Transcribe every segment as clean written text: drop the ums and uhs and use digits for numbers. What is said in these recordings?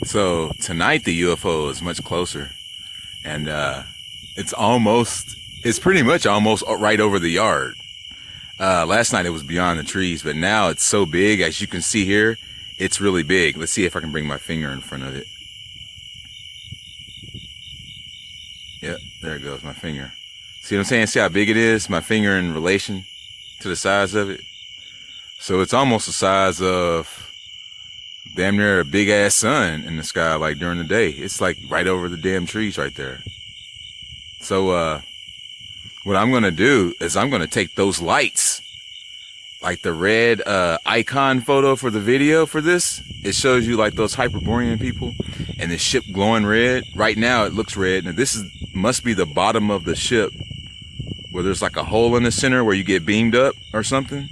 So tonight the UFO is much closer, and it's pretty much almost right over the yard. Last night it was beyond the trees, but now it's so big, as you can see here, it's really big. Let's see if I can bring my finger in front of it. Yep, there it goes, my finger. See what I'm saying? See how big it is? My finger in relation to the size of it. So it's almost the size of damn near a big ass sun in the sky, like during the day. It's like right over the damn trees right there. So what I'm gonna do is I'm gonna take those lights, like the red icon photo for the video for this. It shows you like those Hyperborean people and the ship glowing red. Right now it looks red. Now this must be the bottom of the ship, where there's like a hole in the center where you get beamed up or something.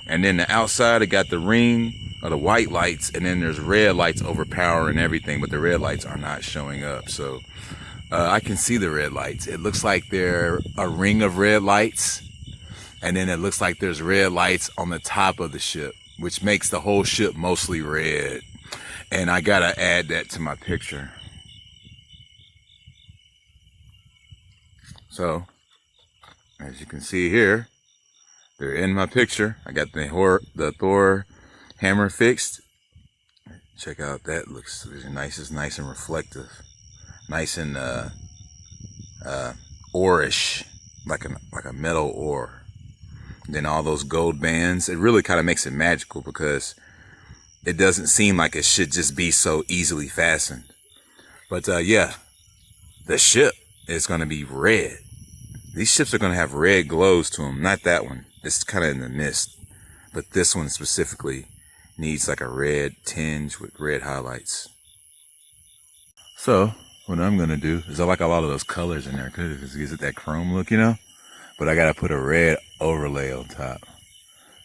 And then the outside, it got the ring of the white lights, and then there's red lights overpowering everything, but the red lights are not showing up. So I can see the red lights. It looks like they're a ring of red lights, and then it looks like there's red lights on the top of the ship, which makes the whole ship mostly red. And I gotta add that to my picture. So as you can see here, they're in my picture. I got the Thor hammer fixed. Check out that, looks nice. It's nice and reflective, nice and ore-ish, like a metal ore. And then all those gold bands, it really kind of makes it magical, because it doesn't seem like it should just be so easily fastened. But yeah, the ship is going to be red. These ships are going to have red glows to them. Not that one. It's kind of in the mist. But this one specifically needs like a red tinge with red highlights. So what I'm going to do is, I like a lot of those colors in there, because it gives it that chrome look, you know? But I got to put a red overlay on top.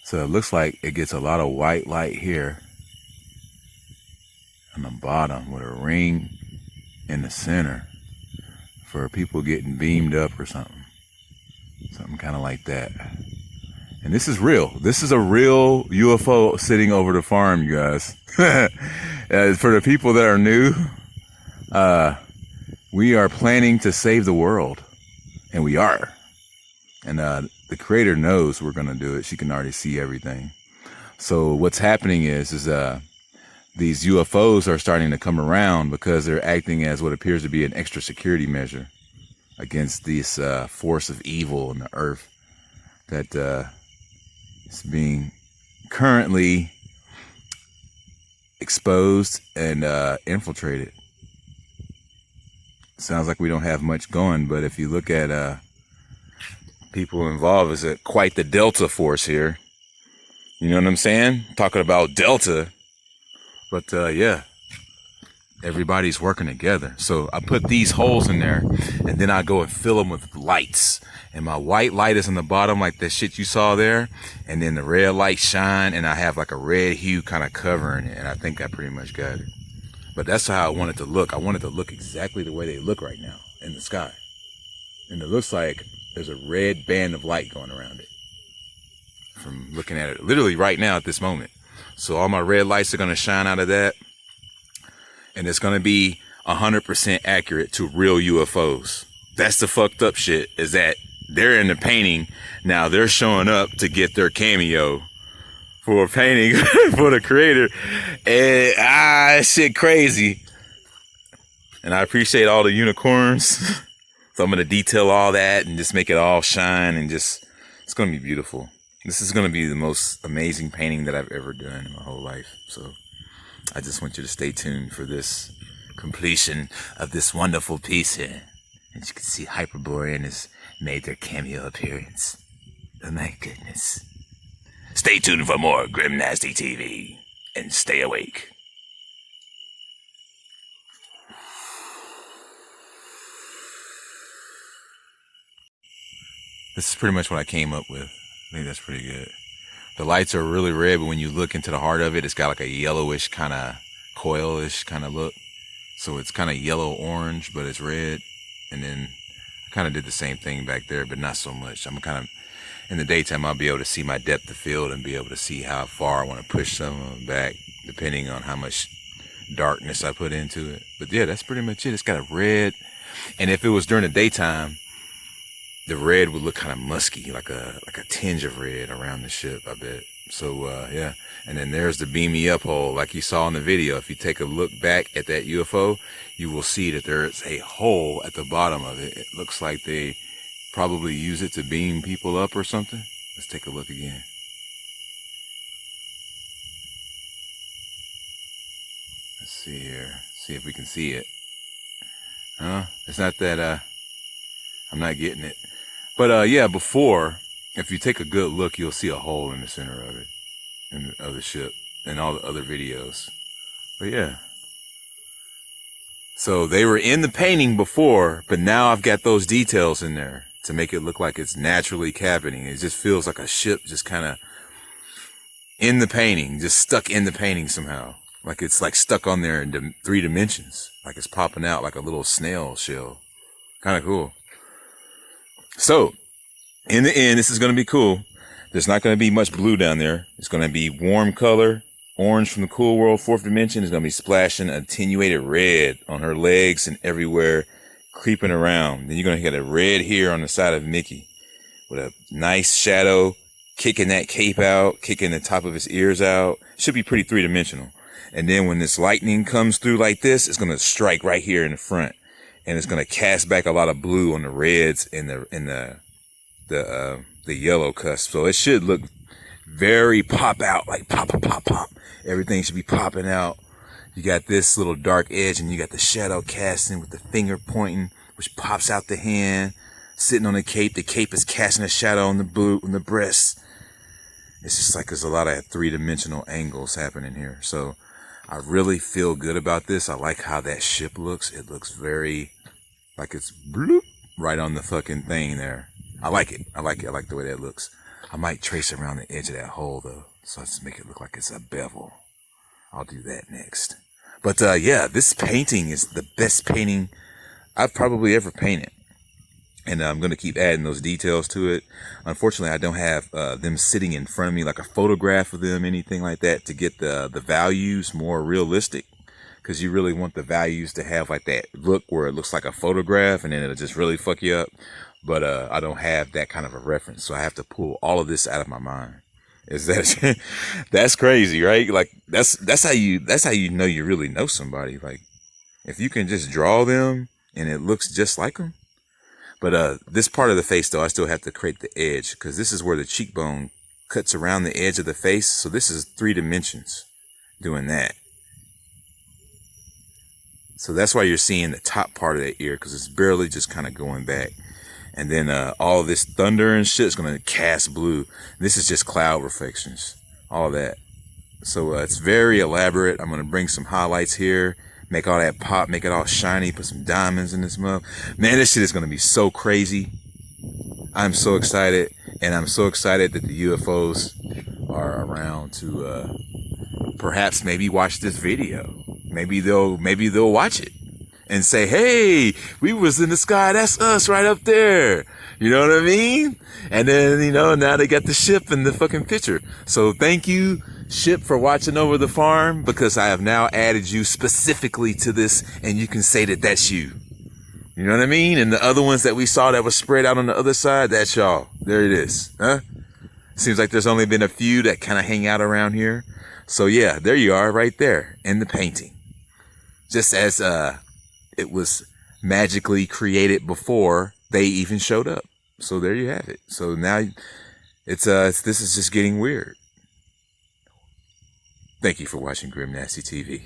So it looks like it gets a lot of white light here on the bottom, with a ring in the center for people getting beamed up or something. Something kind of like that. And this is real. This is a real UFO sitting over the farm, you guys. For the people that are new, we are planning to save the world. And we are. And the creator knows we're going to do it. She can already see everything. So what's happening is these UFOs are starting to come around, because they're acting as what appears to be an extra security measure against this force of evil in the earth that is being currently exposed and infiltrated. Sounds like we don't have much going, but if you look at people involved, it's quite the Delta force here. You know what I'm saying? Talking about Delta. But yeah, everybody's working together. So I put these holes in there, and then I go and fill them with lights. And my white light is on the bottom, like that shit you saw there. And then the red light shine, and I have like a red hue kind of covering it. And I think I pretty much got it. But that's how I want it to look. I want it to look exactly the way they look right now in the sky. And it looks like there's a red band of light going around it, from looking at it literally right now at this moment. So all my red lights are going to shine out of that. And it's going to be 100% accurate to real UFOs. That's the fucked up shit, is that they're in the painting. Now they're showing up to get their cameo for a painting for the creator. And shit crazy. And I appreciate all the unicorns. So I'm going to detail all that and just make it all shine, and just, it's going to be beautiful. This is going to be the most amazing painting that I've ever done in my whole life. So I just want you to stay tuned for this completion of this wonderful piece here. As you can see, Hyperborean has made their cameo appearance. Oh my goodness. Stay tuned for more Grimnasty TV, and stay awake. This is pretty much what I came up with. I think that's pretty good. The lights are really red, but when you look into the heart of it, it's got like a yellowish kind of coil-ish kind of look. So it's kind of yellow-orange, but it's red. And then I kind of did the same thing back there, but not so much. I'm kind of, in the daytime, I'll be able to see my depth of field and be able to see how far I want to push some of them back, depending on how much darkness I put into it. But yeah, that's pretty much it. It's got a red, and if it was during the daytime, the red would look kind of musky, like a tinge of red around the ship, I bet. So yeah, and then there's the beam me up hole, like you saw in the video. If you take a look back at that UFO, you will see that there's a hole at the bottom of it. It looks like they probably use it to beam people up or something. Let's take a look again. Let's see here. See if we can see it. Huh? It's not that I'm not getting it. But yeah, before, if you take a good look, you'll see a hole in the center of it, of the ship, and all the other videos. But yeah. So they were in the painting before, but now I've got those details in there to make it look like it's naturally happening. It just feels like a ship just kind of in the painting, just stuck in the painting somehow. Like it's like stuck on there in 3 dimensions. Like it's popping out like a little snail shell. Kind of cool. So, in the end, this is going to be cool. There's not going to be much blue down there. It's going to be warm color. Orange from the cool world, 4th dimension is going to be splashing attenuated red on her legs and everywhere, creeping around. Then you're going to get a red here on the side of Mickey with a nice shadow, kicking that cape out, kicking the top of his ears out. Should be pretty 3-dimensional. And then when this lightning comes through like this, it's going to strike right here in the front. And it's going to cast back a lot of blue on the reds and the yellow cusp. So it should look very pop out, like pop, pop, pop, pop. Everything should be popping out. You got this little dark edge, and you got the shadow casting with the finger pointing, which pops out the hand, sitting on the cape. The cape is casting a shadow on the breast. It's just like there's a lot of 3-dimensional angles happening here. So I really feel good about this. I like how that ship looks. It looks very like it's bloop right on the fucking thing there. I like it. I like the way that looks. I might trace around the edge of that hole though, so I just make it look like it's a bevel. I'll do that next. But yeah, this painting is the best painting I've probably ever painted. And I'm going to keep adding those details to it. Unfortunately, I don't have them sitting in front of me like a photograph of them, anything like that, to get the values more realistic. Because you really want the values to have like that look where it looks like a photograph, and then it'll just really fuck you up. But I don't have that kind of a reference, so I have to pull all of this out of my mind. Is that that's crazy, right? Like that's how you know you really know somebody. Like if you can just draw them and it looks just like them. But this part of the face, though, I still have to create the edge because this is where the cheekbone cuts around the edge of the face. So this is 3 dimensions doing that. So that's why you're seeing the top part of that ear, because it's barely just kind of going back. And then all this thunder and shit is going to cast blue. This is just cloud reflections, all that. So it's very elaborate. I'm going to bring some highlights here. Make all that pop, make it all shiny, put some diamonds in this mug. Man, this shit is going to be so crazy. I'm so excited. And I'm so excited that the UFOs are around to perhaps maybe watch this video. Maybe they'll watch it and say, hey, we was in the sky. That's us right up there. You know what I mean? And then, you know, now they got the ship in the fucking picture. So thank you, ship, for watching over the farm, because I have now added you specifically to this, and you can say that that's you. You know what I mean? And the other ones that we saw that was spread out on the other side, that's y'all. There it is. Huh? Seems like there's only been a few that kind of hang out around here. So yeah, there you are right there in the painting. Just as it was magically created before they even showed up. So there you have it. So now this is just getting weird. Thank you for watching Grimnasty TV.